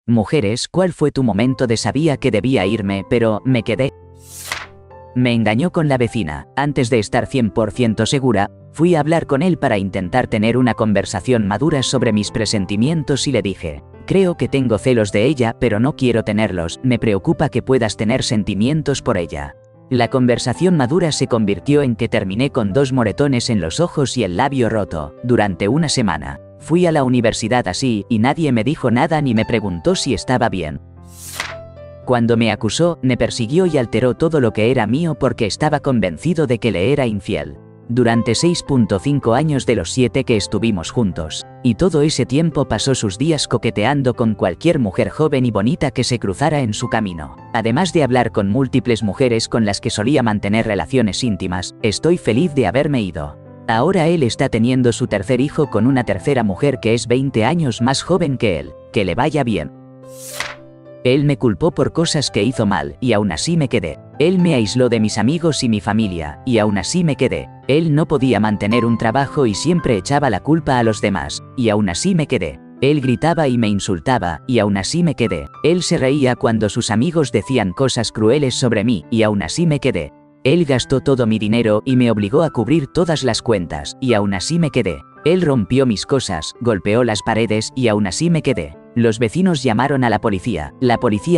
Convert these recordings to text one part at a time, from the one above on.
Mujeres, ¿cuál fue tu momento de sabía que debía irme, pero me quedé? Me engañó con la vecina. Antes de estar 100% segura, fui a hablar con él para intentar tener una conversación madura sobre mis presentimientos y le dije: creo que tengo celos de ella, pero no quiero tenerlos, me preocupa que puedas tener sentimientos por ella. La conversación madura se convirtió en que terminé con 2 moretones en los ojos y el labio roto, durante una semana. Fui a la universidad así, y nadie me dijo nada ni me preguntó si estaba bien. Cuando me acusó, me persiguió y alteró todo lo que era mío porque estaba convencido de que le era infiel. Durante 6.5 años de los 7 que estuvimos juntos, y todo ese tiempo pasó sus días coqueteando con cualquier mujer joven y bonita que se cruzara en su camino. Además de hablar con múltiples mujeres con las que solía mantener relaciones íntimas, estoy feliz de haberme ido. Ahora él está teniendo su tercer hijo con una tercera mujer que es 20 años más joven que él. Que le vaya bien. Él me culpó por cosas que hizo mal, y aún así me quedé. Él me aisló de mis amigos y mi familia, y aún así me quedé. Él no podía mantener un trabajo y siempre echaba la culpa a los demás, y aún así me quedé. Él gritaba y me insultaba, y aún así me quedé. Él se reía cuando sus amigos decían cosas crueles sobre mí, y aún así me quedé. Él gastó todo mi dinero y me obligó a cubrir todas las cuentas, y aún así me quedé. Él rompió mis cosas, golpeó las paredes y aún así me quedé. Los vecinos llamaron a la policía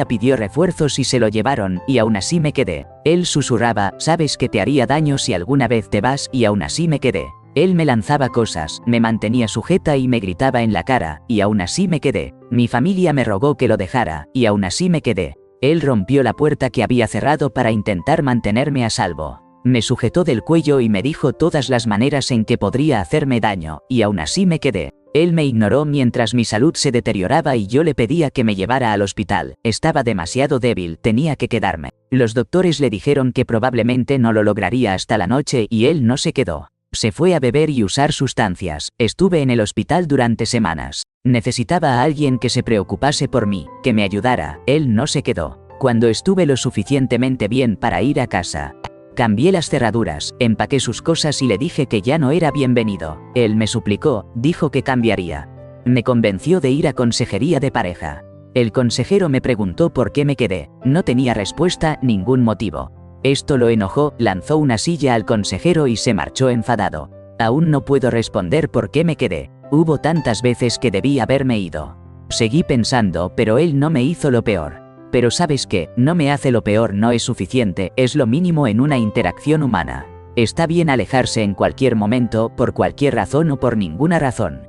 pidió refuerzos y se lo llevaron, y aún así me quedé. Él susurraba: sabes que te haría daño si alguna vez te vas, y aún así me quedé. Él me lanzaba cosas, me mantenía sujeta y me gritaba en la cara, y aún así me quedé. Mi familia me rogó que lo dejara, y aún así me quedé. Él rompió la puerta que había cerrado para intentar mantenerme a salvo. Me sujetó del cuello y me dijo todas las maneras en que podría hacerme daño, y aún así me quedé. Él me ignoró mientras mi salud se deterioraba y yo le pedía que me llevara al hospital. Estaba demasiado débil, tenía que quedarme. Los doctores le dijeron que probablemente no lo lograría hasta la noche y él no se quedó. Se fue a beber y usar sustancias. Estuve en el hospital durante semanas. Necesitaba a alguien que se preocupase por mí, que me ayudara. Él no se quedó. Cuando estuve lo suficientemente bien para ir a casa, cambié las cerraduras, empaqué sus cosas y le dije que ya no era bienvenido. Él me suplicó, dijo que cambiaría. Me convenció de ir a consejería de pareja. El consejero me preguntó por qué me quedé. No tenía respuesta, ningún motivo. Esto lo enojó, lanzó una silla al consejero y se marchó enfadado. Aún no puedo responder por qué me quedé. Hubo tantas veces que debí haberme ido. Seguí pensando, pero él no me hizo lo peor. Pero ¿sabes qué? No me hace lo peor no es suficiente, es lo mínimo en una interacción humana. Está bien alejarse en cualquier momento, por cualquier razón o por ninguna razón.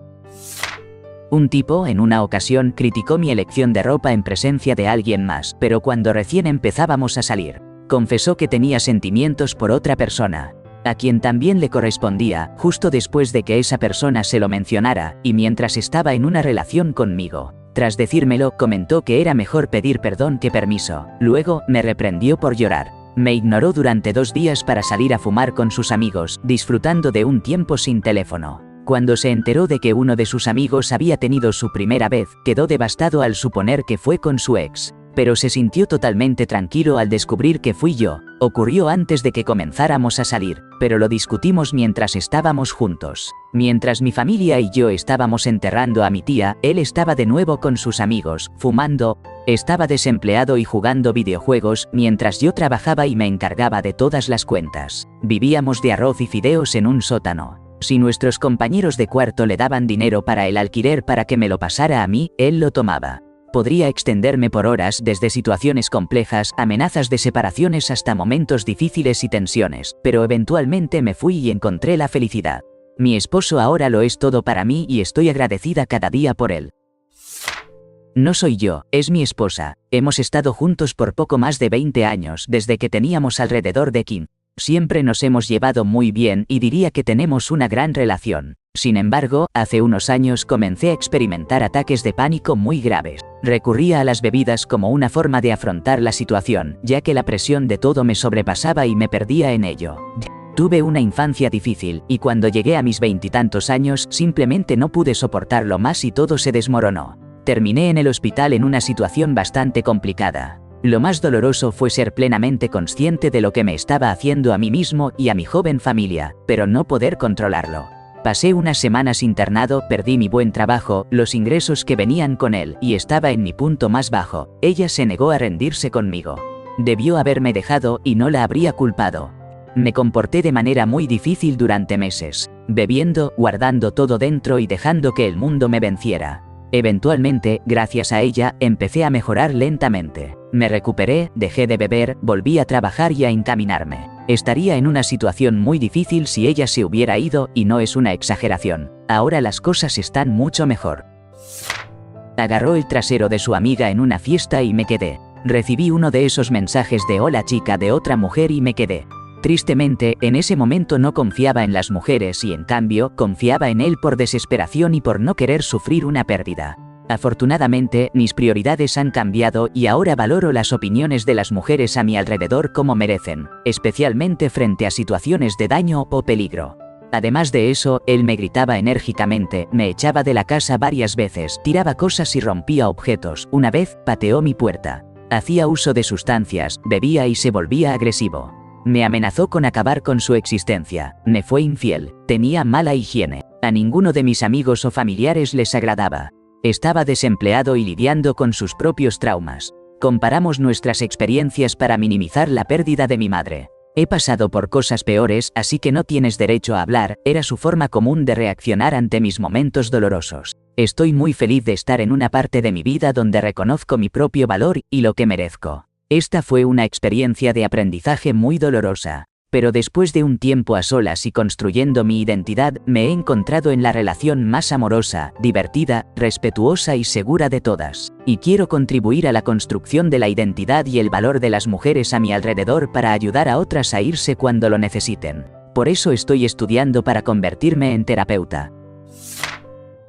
Un tipo en una ocasión criticó mi elección de ropa en presencia de alguien más, pero cuando recién empezábamos a salir, confesó que tenía sentimientos por otra persona, a quien también le correspondía, justo después de que esa persona se lo mencionara, y mientras estaba en una relación conmigo. Tras decírmelo, comentó que era mejor pedir perdón que permiso. Luego, me reprendió por llorar. Me ignoró durante 2 días para salir a fumar con sus amigos, disfrutando de un tiempo sin teléfono. Cuando se enteró de que uno de sus amigos había tenido su primera vez, quedó devastado al suponer que fue con su ex. Pero se sintió totalmente tranquilo al descubrir que fui yo. Ocurrió antes de que comenzáramos a salir, pero lo discutimos mientras estábamos juntos. Mientras mi familia y yo estábamos enterrando a mi tía, él estaba de nuevo con sus amigos, fumando, estaba desempleado y jugando videojuegos, mientras yo trabajaba y me encargaba de todas las cuentas. Vivíamos de arroz y fideos en un sótano. Si nuestros compañeros de cuarto le daban dinero para el alquiler para que me lo pasara a mí, él lo tomaba. Podría extenderme por horas desde situaciones complejas, amenazas de separaciones hasta momentos difíciles y tensiones, pero eventualmente me fui y encontré la felicidad. Mi esposo ahora lo es todo para mí y estoy agradecida cada día por él. No soy yo, es mi esposa. Hemos estado juntos por poco más de 20 años, desde que teníamos alrededor de 15. Siempre nos hemos llevado muy bien y diría que tenemos una gran relación. Sin embargo, hace unos años comencé a experimentar ataques de pánico muy graves. Recurría a las bebidas como una forma de afrontar la situación, ya que la presión de todo me sobrepasaba y me perdía en ello. Tuve una infancia difícil, y cuando llegué a mis 20 y tantos años, simplemente no pude soportarlo más y todo se desmoronó. Terminé en el hospital en una situación bastante complicada. Lo más doloroso fue ser plenamente consciente de lo que me estaba haciendo a mí mismo y a mi joven familia, pero no poder controlarlo. Pasé unas semanas internado, perdí mi buen trabajo, los ingresos que venían con él, y estaba en mi punto más bajo. Ella se negó a rendirse conmigo. Debió haberme dejado y no la habría culpado. Me comporté de manera muy difícil durante meses, bebiendo, guardando todo dentro y dejando que el mundo me venciera. Eventualmente, gracias a ella, empecé a mejorar lentamente. Me recuperé, dejé de beber, volví a trabajar y a encaminarme. Estaría en una situación muy difícil si ella se hubiera ido, y no es una exageración. Ahora las cosas están mucho mejor. Agarró el trasero de su amiga en una fiesta y me quedé. Recibí uno de esos mensajes de hola chica de otra mujer y me quedé. Tristemente, en ese momento no confiaba en las mujeres y en cambio, confiaba en él por desesperación y por no querer sufrir una pérdida. Afortunadamente, mis prioridades han cambiado y ahora valoro las opiniones de las mujeres a mi alrededor como merecen, especialmente frente a situaciones de daño o peligro. Además de eso, él me gritaba enérgicamente, me echaba de la casa varias veces, tiraba cosas y rompía objetos. Una vez, pateó mi puerta. Hacía uso de sustancias, bebía y se volvía agresivo. Me amenazó con acabar con su existencia, me fue infiel, tenía mala higiene, a ninguno de mis amigos o familiares les agradaba. Estaba desempleado y lidiando con sus propios traumas. Comparamos nuestras experiencias para minimizar la pérdida de mi madre. He pasado por cosas peores, así que no tienes derecho a hablar, era su forma común de reaccionar ante mis momentos dolorosos. Estoy muy feliz de estar en una parte de mi vida donde reconozco mi propio valor y lo que merezco. Esta fue una experiencia de aprendizaje muy dolorosa, pero después de un tiempo a solas y construyendo mi identidad, me he encontrado en la relación más amorosa, divertida, respetuosa y segura de todas. Y quiero contribuir a la construcción de la identidad y el valor de las mujeres a mi alrededor para ayudar a otras a irse cuando lo necesiten. Por eso estoy estudiando para convertirme en terapeuta.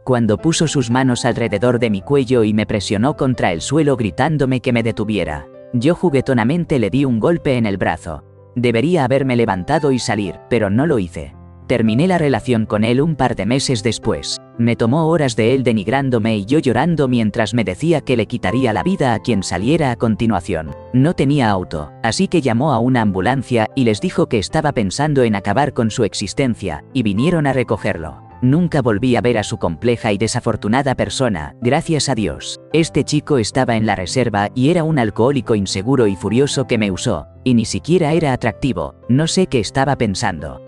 Cuando puso sus manos alrededor de mi cuello y me presionó contra el suelo gritándome que me detuviera. Yo juguetonamente le di un golpe en el brazo. Debería haberme levantado y salir, pero no lo hice. Terminé la relación con él un par de meses después. Me tomó horas de él denigrándome y yo llorando mientras me decía que le quitaría la vida a quien saliera a continuación. No tenía auto, así que llamó a una ambulancia y les dijo que estaba pensando en acabar con su existencia, y vinieron a recogerlo. Nunca volví a ver a su compleja y desafortunada persona, gracias a Dios. Este chico estaba en la reserva y era un alcohólico inseguro y furioso que me usó, y ni siquiera era atractivo, no sé qué estaba pensando.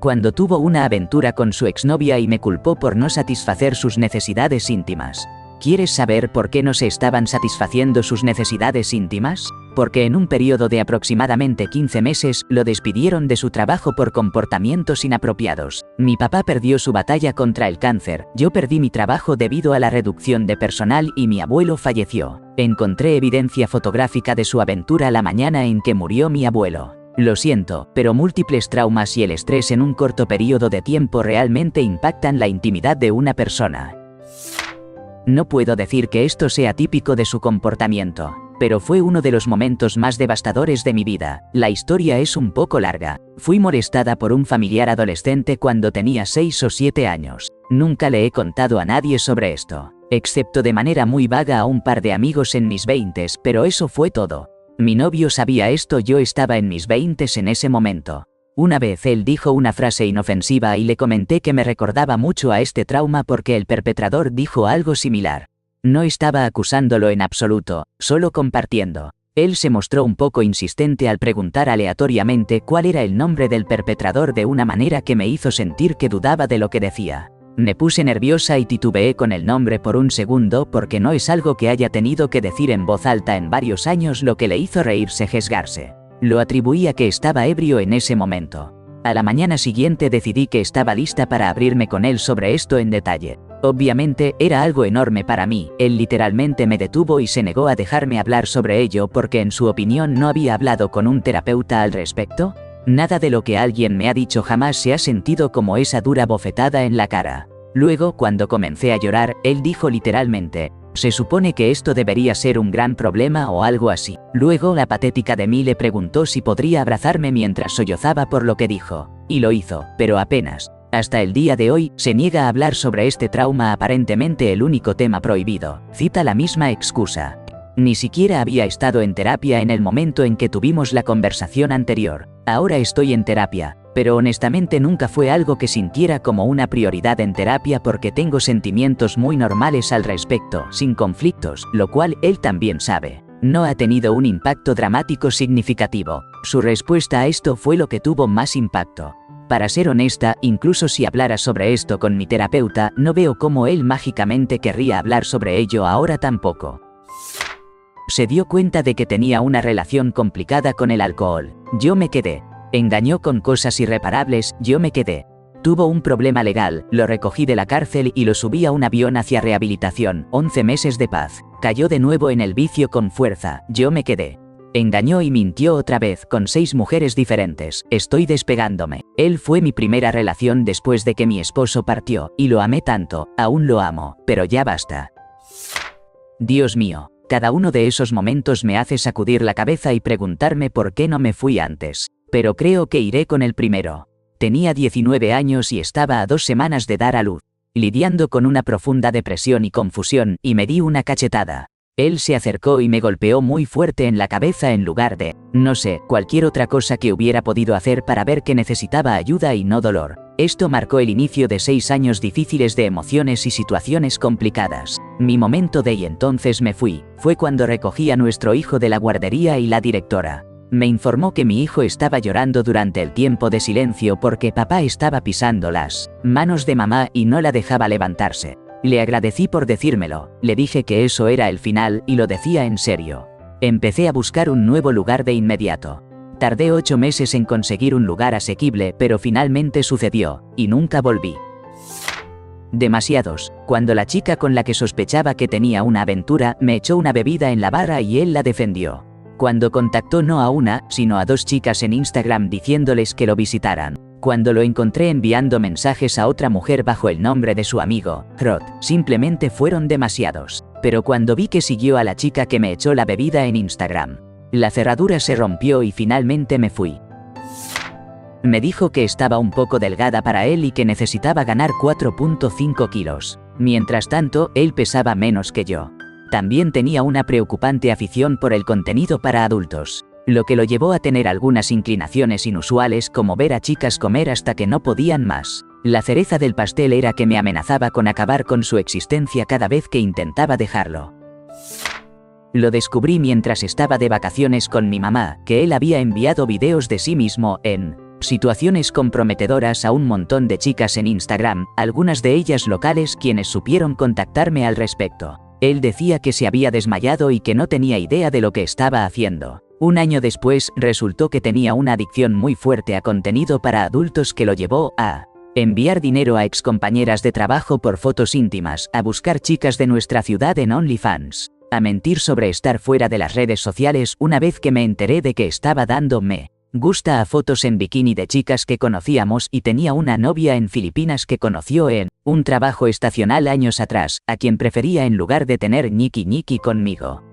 Cuando tuvo una aventura con su exnovia y me culpó por no satisfacer sus necesidades íntimas. ¿Quieres saber por qué no se estaban satisfaciendo sus necesidades íntimas? Porque en un periodo de aproximadamente 15 meses, lo despidieron de su trabajo por comportamientos inapropiados. Mi papá perdió su batalla contra el cáncer, yo perdí mi trabajo debido a la reducción de personal y mi abuelo falleció. Encontré evidencia fotográfica de su aventura la mañana en que murió mi abuelo. Lo siento, pero múltiples traumas y el estrés en un corto periodo de tiempo realmente impactan la intimidad de una persona. No puedo decir que esto sea típico de su comportamiento, pero fue uno de los momentos más devastadores de mi vida. La historia es un poco larga. Fui molestada por un familiar adolescente cuando tenía 6 o 7 años. Nunca le he contado a nadie sobre esto, excepto de manera muy vaga a un par de amigos en mis 20s, pero eso fue todo. Mi novio sabía esto, yo estaba en mis 20s en ese momento. Una vez él dijo una frase inofensiva y le comenté que me recordaba mucho a este trauma porque el perpetrador dijo algo similar. No estaba acusándolo en absoluto, solo compartiendo. Él se mostró un poco insistente al preguntar aleatoriamente cuál era el nombre del perpetrador de una manera que me hizo sentir que dudaba de lo que decía. Me puse nerviosa y titubeé con el nombre por un segundo porque no es algo que haya tenido que decir en voz alta en varios años, lo que le hizo reírse, sesgarse. Lo atribuí a que estaba ebrio en ese momento. A la mañana siguiente decidí que estaba lista para abrirme con él sobre esto en detalle. Obviamente, era algo enorme para mí, él literalmente me detuvo y se negó a dejarme hablar sobre ello porque en su opinión no había hablado con un terapeuta al respecto. Nada de lo que alguien me ha dicho jamás se ha sentido como esa dura bofetada en la cara. Luego, cuando comencé a llorar, él dijo literalmente: "Se supone que esto debería ser un gran problema o algo así". Luego la patética de mí le preguntó si podría abrazarme mientras sollozaba por lo que dijo. Y lo hizo, pero apenas. Hasta el día de hoy, se niega a hablar sobre este trauma, aparentemente el único tema prohibido. Cita la misma excusa. Ni siquiera había estado en terapia en el momento en que tuvimos la conversación anterior. Ahora estoy en terapia, pero honestamente nunca fue algo que sintiera como una prioridad en terapia porque tengo sentimientos muy normales al respecto, sin conflictos, lo cual él también sabe. No ha tenido un impacto dramático significativo. Su respuesta a esto fue lo que tuvo más impacto. Para ser honesta, incluso si hablara sobre esto con mi terapeuta, no veo cómo él mágicamente querría hablar sobre ello ahora tampoco. Se dio cuenta de que tenía una relación complicada con el alcohol. Yo me quedé. Engañó con cosas irreparables, yo me quedé. Tuvo un problema legal, lo recogí de la cárcel y lo subí a un avión hacia rehabilitación, 11 meses de paz. Cayó de nuevo en el vicio con fuerza, yo me quedé. Engañó y mintió otra vez con 6 mujeres diferentes, estoy despegándome. Él fue mi primera relación después de que mi esposo partió, y lo amé tanto, aún lo amo, pero ya basta. Dios mío, cada uno de esos momentos me hace sacudir la cabeza y preguntarme por qué no me fui antes. Pero creo que iré con el primero. Tenía 19 años y estaba a 2 semanas de dar a luz, lidiando con una profunda depresión y confusión, y me di una cachetada. Él se acercó y me golpeó muy fuerte en la cabeza en lugar de, no sé, cualquier otra cosa que hubiera podido hacer para ver que necesitaba ayuda y no dolor. Esto marcó el inicio de 6 años difíciles de emociones y situaciones complicadas. Mi momento de y entonces me fui, fue cuando recogí a nuestro hijo de la guardería y la directora me informó que mi hijo estaba llorando durante el tiempo de silencio porque papá estaba pisando las manos de mamá y no la dejaba levantarse. Le agradecí por decírmelo, le dije que eso era el final y lo decía en serio. Empecé a buscar un nuevo lugar de inmediato. Tardé 8 meses en conseguir un lugar asequible, pero finalmente sucedió, y nunca volví. Demasiados. Cuando la chica con la que sospechaba que tenía una aventura me echó una bebida en la barra y él la defendió. Cuando contactó no a una, sino a 2 chicas en Instagram diciéndoles que lo visitaran. Cuando lo encontré enviando mensajes a otra mujer bajo el nombre de su amigo, Rod, simplemente fueron demasiados. Pero cuando vi que siguió a la chica que me echó la bebida en Instagram, la cerradura se rompió y finalmente me fui. Me dijo que estaba un poco delgada para él y que necesitaba ganar 4.5 kilos. Mientras tanto, él pesaba menos que yo. También tenía una preocupante afición por el contenido para adultos, lo que lo llevó a tener algunas inclinaciones inusuales como ver a chicas comer hasta que no podían más. La cereza del pastel era que me amenazaba con acabar con su existencia cada vez que intentaba dejarlo. Lo descubrí mientras estaba de vacaciones con mi mamá, que él había enviado videos de sí mismo en situaciones comprometedoras a un montón de chicas en Instagram, algunas de ellas locales quienes supieron contactarme al respecto. Él decía que se había desmayado y que no tenía idea de lo que estaba haciendo. Un año después, resultó que tenía una adicción muy fuerte a contenido para adultos que lo llevó a enviar dinero a excompañeras de trabajo por fotos íntimas, a buscar chicas de nuestra ciudad en OnlyFans, a mentir sobre estar fuera de las redes sociales una vez que me enteré de que estaba dándome gusta a fotos en bikini de chicas que conocíamos y tenía una novia en Filipinas que conoció en un trabajo estacional años atrás, a quien prefería en lugar de tener ñiqui conmigo.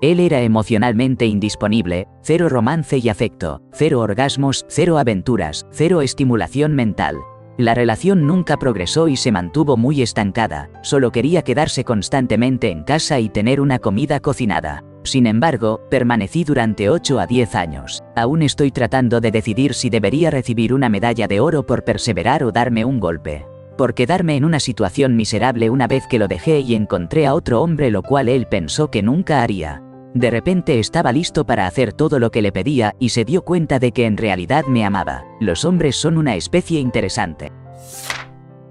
Él era emocionalmente indisponible, 0 romance y afecto, 0 orgasmos, 0 aventuras, 0 estimulación mental. La relación nunca progresó y se mantuvo muy estancada, solo quería quedarse constantemente en casa y tener una comida cocinada. Sin embargo, permanecí durante 8 a 10 años. Aún estoy tratando de decidir si debería recibir una medalla de oro por perseverar o darme un golpe. Por quedarme en una situación miserable una vez que lo dejé y encontré a otro hombre, lo cual él pensó que nunca haría. De repente estaba listo para hacer todo lo que le pedía y se dio cuenta de que en realidad me amaba. Los hombres son una especie interesante.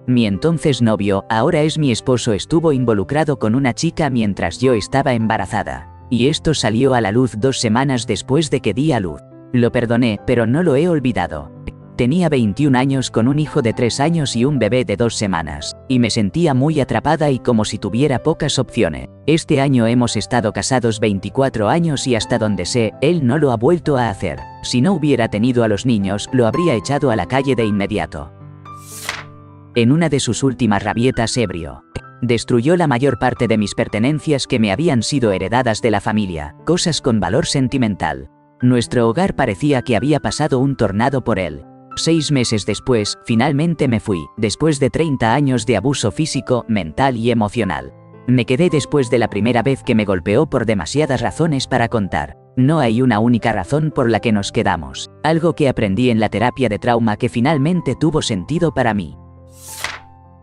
Mi entonces novio, ahora es mi esposo, estuvo involucrado con una chica mientras yo estaba embarazada. Y esto salió a la luz 2 semanas después de que di a luz. Lo perdoné, pero no lo he olvidado. Tenía 21 años con un hijo de 3 años y un bebé de 2 semanas, y me sentía muy atrapada y como si tuviera pocas opciones. Este año hemos estado casados 24 años y hasta donde sé, él no lo ha vuelto a hacer. Si no hubiera tenido a los niños, lo habría echado a la calle de inmediato. En una de sus últimas rabietas, ebrio, destruyó la mayor parte de mis pertenencias que me habían sido heredadas de la familia, cosas con valor sentimental. Nuestro hogar parecía que había pasado un tornado por él. 6 meses después, finalmente me fui, después de 30 años de abuso físico, mental y emocional. Me quedé después de la primera vez que me golpeó por demasiadas razones para contar. No hay una única razón por la que nos quedamos. Algo que aprendí en la terapia de trauma que finalmente tuvo sentido para mí.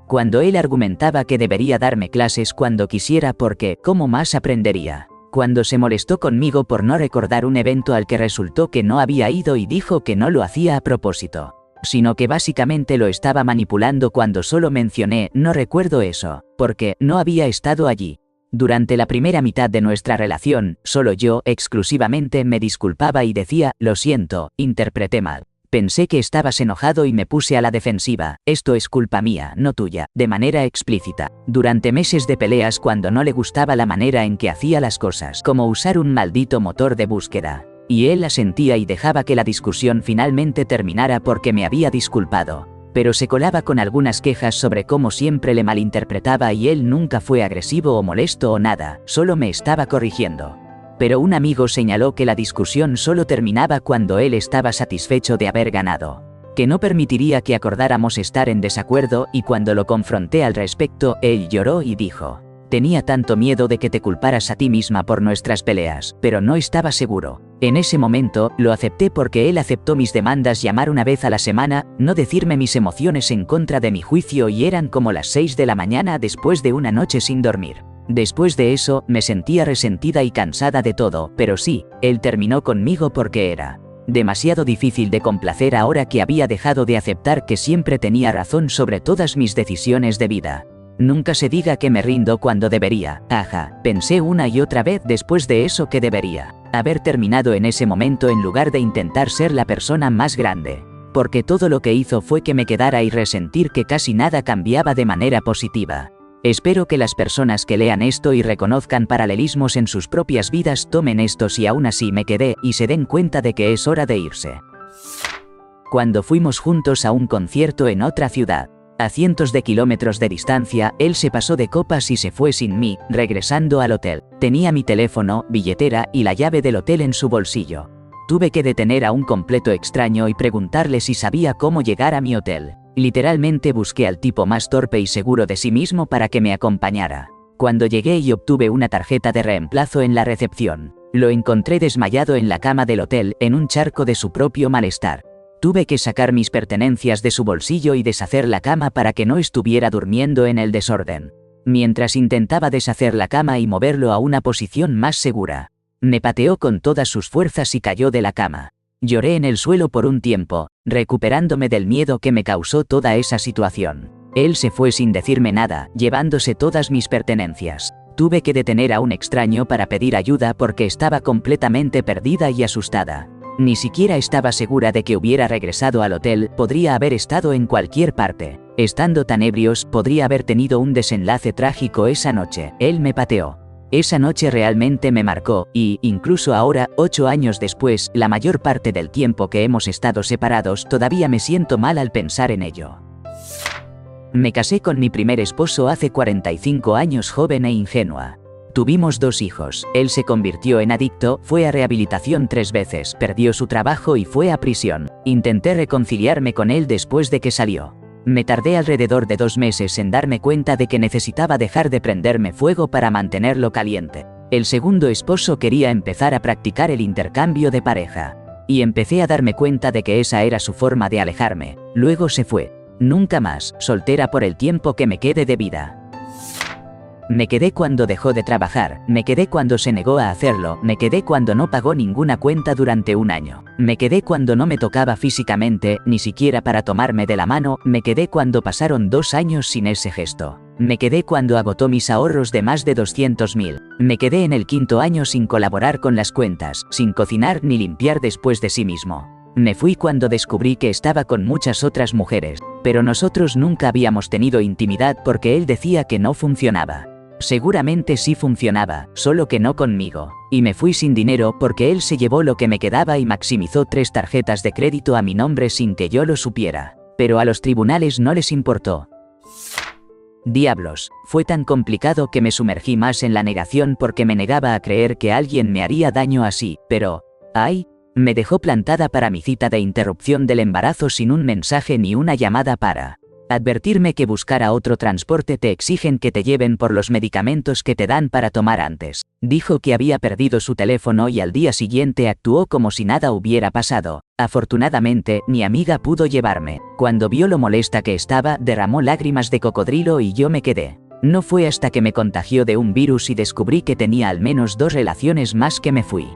Cuando él argumentaba que debería darme clases cuando quisiera porque, ¿cómo más aprendería? Cuando se molestó conmigo por no recordar un evento al que resultó que no había ido y dijo que no lo hacía a propósito, sino que básicamente lo estaba manipulando cuando solo mencioné "no recuerdo eso", porque no había estado allí. Durante la primera mitad de nuestra relación, solo yo, exclusivamente, me disculpaba y decía, lo siento, interpreté mal. Pensé que estabas enojado y me puse a la defensiva, esto es culpa mía, no tuya, de manera explícita. Durante meses de peleas cuando no le gustaba la manera en que hacía las cosas, como usar un maldito motor de búsqueda. Y él asentía y dejaba que la discusión finalmente terminara porque me había disculpado. Pero se colaba con algunas quejas sobre cómo siempre le malinterpretaba y él nunca fue agresivo o molesto o nada, solo me estaba corrigiendo. Pero un amigo señaló que la discusión solo terminaba cuando él estaba satisfecho de haber ganado, que no permitiría que acordáramos estar en desacuerdo y cuando lo confronté al respecto, él lloró y dijo, tenía tanto miedo de que te culparas a ti misma por nuestras peleas, pero no estaba seguro. En ese momento, lo acepté porque él aceptó mis demandas llamar una vez a la semana, no decirme mis emociones en contra de mi juicio y eran como las 6 de la mañana después de una noche sin dormir. Después de eso, me sentía resentida y cansada de todo, pero sí, él terminó conmigo porque era demasiado difícil de complacer ahora que había dejado de aceptar que siempre tenía razón sobre todas mis decisiones de vida. Nunca se diga que me rindo cuando debería, pensé una y otra vez después de eso que debería haber terminado en ese momento en lugar de intentar ser la persona más grande. Porque todo lo que hizo fue que me quedara y resentir que casi nada cambiaba de manera positiva. Espero que las personas que lean esto y reconozcan paralelismos en sus propias vidas tomen esto si aún así me quedé y se den cuenta de que es hora de irse. Cuando fuimos juntos a un concierto en otra ciudad, a cientos de kilómetros de distancia, él se pasó de copas y se fue sin mí, regresando al hotel. Tenía mi teléfono, billetera y la llave del hotel en su bolsillo. Tuve que detener a un completo extraño y preguntarle si sabía cómo llegar a mi hotel. Literalmente busqué al tipo más torpe y seguro de sí mismo para que me acompañara. Cuando llegué y obtuve una tarjeta de reemplazo en la recepción, lo encontré desmayado en la cama del hotel, en un charco de su propio malestar. Tuve que sacar mis pertenencias de su bolsillo y deshacer la cama para que no estuviera durmiendo en el desorden. Mientras intentaba deshacer la cama y moverlo a una posición más segura, me pateó con todas sus fuerzas y cayó de la cama. Lloré en el suelo por un tiempo, recuperándome del miedo que me causó toda esa situación. Él se fue sin decirme nada, llevándose todas mis pertenencias. Tuve que detener a un extraño para pedir ayuda porque estaba completamente perdida y asustada. Ni siquiera estaba segura de que hubiera regresado al hotel, podría haber estado en cualquier parte. Estando tan ebrios, podría haber tenido un desenlace trágico esa noche. Él me pateó. Esa noche realmente me marcó, y, incluso ahora, 8 años después, la mayor parte del tiempo que hemos estado separados, todavía me siento mal al pensar en ello. Me casé con mi primer esposo hace 45 años, joven e ingenua. Tuvimos 2 hijos, él se convirtió en adicto, fue a rehabilitación 3 veces, perdió su trabajo y fue a prisión. Intenté reconciliarme con él después de que salió. Me tardé alrededor de 2 meses en darme cuenta de que necesitaba dejar de prenderme fuego para mantenerlo caliente. El segundo esposo quería empezar a practicar el intercambio de pareja. Y empecé a darme cuenta de que esa era su forma de alejarme. Luego se fue. Nunca más, soltera por el tiempo que me quede de vida. Me quedé cuando dejó de trabajar, me quedé cuando se negó a hacerlo, me quedé cuando no pagó ninguna cuenta durante 1 año. Me quedé cuando no me tocaba físicamente, ni siquiera para tomarme de la mano, me quedé cuando pasaron 2 años sin ese gesto. Me quedé cuando agotó mis ahorros de más de 200.000. Me quedé en el 5.º año sin colaborar con las cuentas, sin cocinar ni limpiar después de sí mismo. Me fui cuando descubrí que estaba con muchas otras mujeres, pero nosotros nunca habíamos tenido intimidad porque él decía que no funcionaba. Seguramente sí funcionaba, solo que no conmigo. Y me fui sin dinero porque él se llevó lo que me quedaba y maximizó 3 tarjetas de crédito a mi nombre sin que yo lo supiera. Pero a los tribunales no les importó. Diablos, fue tan complicado que me sumergí más en la negación porque me negaba a creer que alguien me haría daño así, pero, ¡ay! Me dejó plantada para mi cita de interrupción del embarazo sin un mensaje ni una llamada para advertirme que buscara otro transporte. Te exigen que te lleven por los medicamentos que te dan para tomar antes. Dijo que había perdido su teléfono y al día siguiente actuó como si nada hubiera pasado. Afortunadamente, mi amiga pudo llevarme. Cuando vio lo molesta que estaba, derramó lágrimas de cocodrilo y yo me quedé. No fue hasta que me contagió de un virus y descubrí que tenía al menos 2 relaciones más que me fui.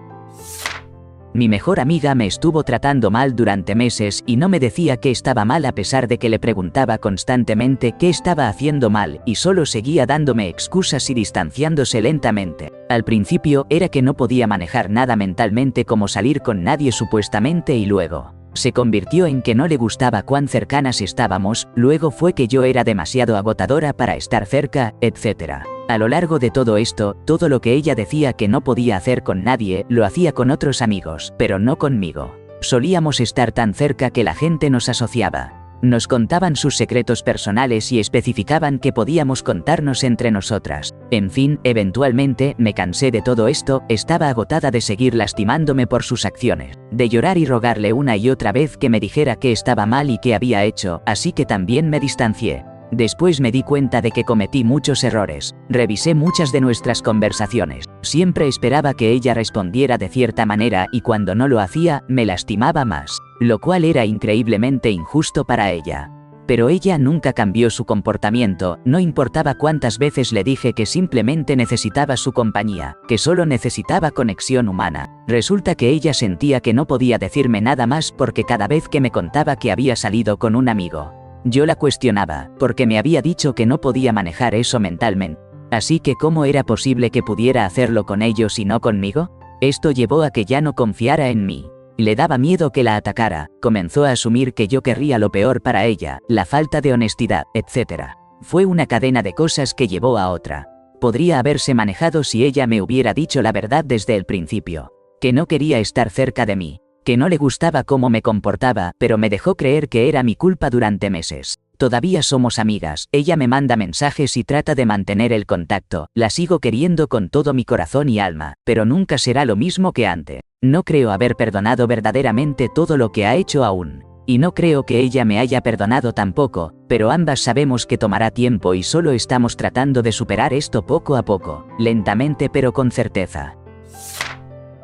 Mi mejor amiga me estuvo tratando mal durante meses y no me decía que estaba mal a pesar de que le preguntaba constantemente qué estaba haciendo mal y solo seguía dándome excusas y distanciándose lentamente. Al principio era que no podía manejar nada mentalmente como salir con nadie supuestamente y luego se convirtió en que no le gustaba cuán cercanas estábamos, luego fue que yo era demasiado agotadora para estar cerca, etc. A lo largo de todo esto, todo lo que ella decía que no podía hacer con nadie, lo hacía con otros amigos, pero no conmigo. Solíamos estar tan cerca que la gente nos asociaba. Nos contaban sus secretos personales y especificaban que podíamos contarnos entre nosotras. En fin, eventualmente, me cansé de todo esto, estaba agotada de seguir lastimándome por sus acciones, de llorar y rogarle una y otra vez que me dijera qué estaba mal y qué había hecho, así que también me distancié. Después me di cuenta de que cometí muchos errores. Revisé muchas de nuestras conversaciones. Siempre esperaba que ella respondiera de cierta manera y cuando no lo hacía, me lastimaba más, lo cual era increíblemente injusto para ella. Pero ella nunca cambió su comportamiento, no importaba cuántas veces le dije que simplemente necesitaba su compañía, que solo necesitaba conexión humana. Resulta que ella sentía que no podía decirme nada más porque cada vez que me contaba que había salido con un amigo, yo la cuestionaba, porque me había dicho que no podía manejar eso mentalmente. Así que ¿cómo era posible que pudiera hacerlo con ellos y no conmigo? Esto llevó a que ya no confiara en mí. Le daba miedo que la atacara, comenzó a asumir que yo querría lo peor para ella, la falta de honestidad, etc. Fue una cadena de cosas que llevó a otra. Podría haberse manejado si ella me hubiera dicho la verdad desde el principio, que no quería estar cerca de mí, que no le gustaba cómo me comportaba, pero me dejó creer que era mi culpa durante meses. Todavía somos amigas, ella me manda mensajes y trata de mantener el contacto, la sigo queriendo con todo mi corazón y alma, pero nunca será lo mismo que antes. No creo haber perdonado verdaderamente todo lo que ha hecho aún. Y no creo que ella me haya perdonado tampoco, pero ambas sabemos que tomará tiempo y solo estamos tratando de superar esto poco a poco, lentamente pero con certeza.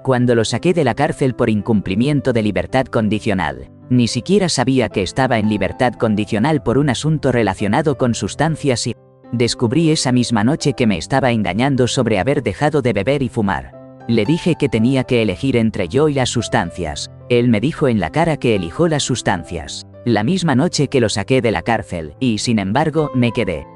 Cuando lo saqué de la cárcel por incumplimiento de libertad condicional, ni siquiera sabía que estaba en libertad condicional por un asunto relacionado con sustancias y descubrí esa misma noche que me estaba engañando sobre haber dejado de beber y fumar. Le dije que tenía que elegir entre yo y las sustancias. Él me dijo en la cara que eligió las sustancias. La misma noche que lo saqué de la cárcel, y sin embargo, me quedé.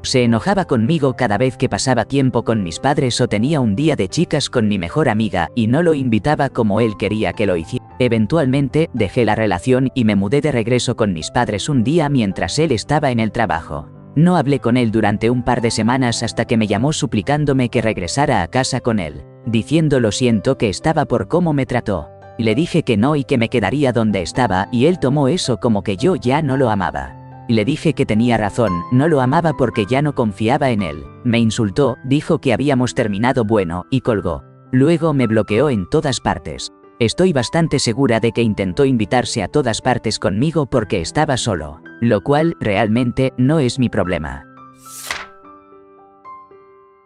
Se enojaba conmigo cada vez que pasaba tiempo con mis padres o tenía un día de chicas con mi mejor amiga y no lo invitaba como él quería que lo hiciera. Eventualmente, dejé la relación y me mudé de regreso con mis padres un día mientras él estaba en el trabajo. No hablé con él durante un par de semanas hasta que me llamó suplicándome que regresara a casa con él, diciendo lo siento que estaba por cómo me trató. Le dije que no y que me quedaría donde estaba y él tomó eso como que yo ya no lo amaba. Le dije que tenía razón, no lo amaba porque ya no confiaba en él. Me insultó, dijo que habíamos terminado bueno, y colgó. Luego me bloqueó en todas partes. Estoy bastante segura de que intentó invitarse a todas partes conmigo porque estaba solo, lo cual, realmente, no es mi problema.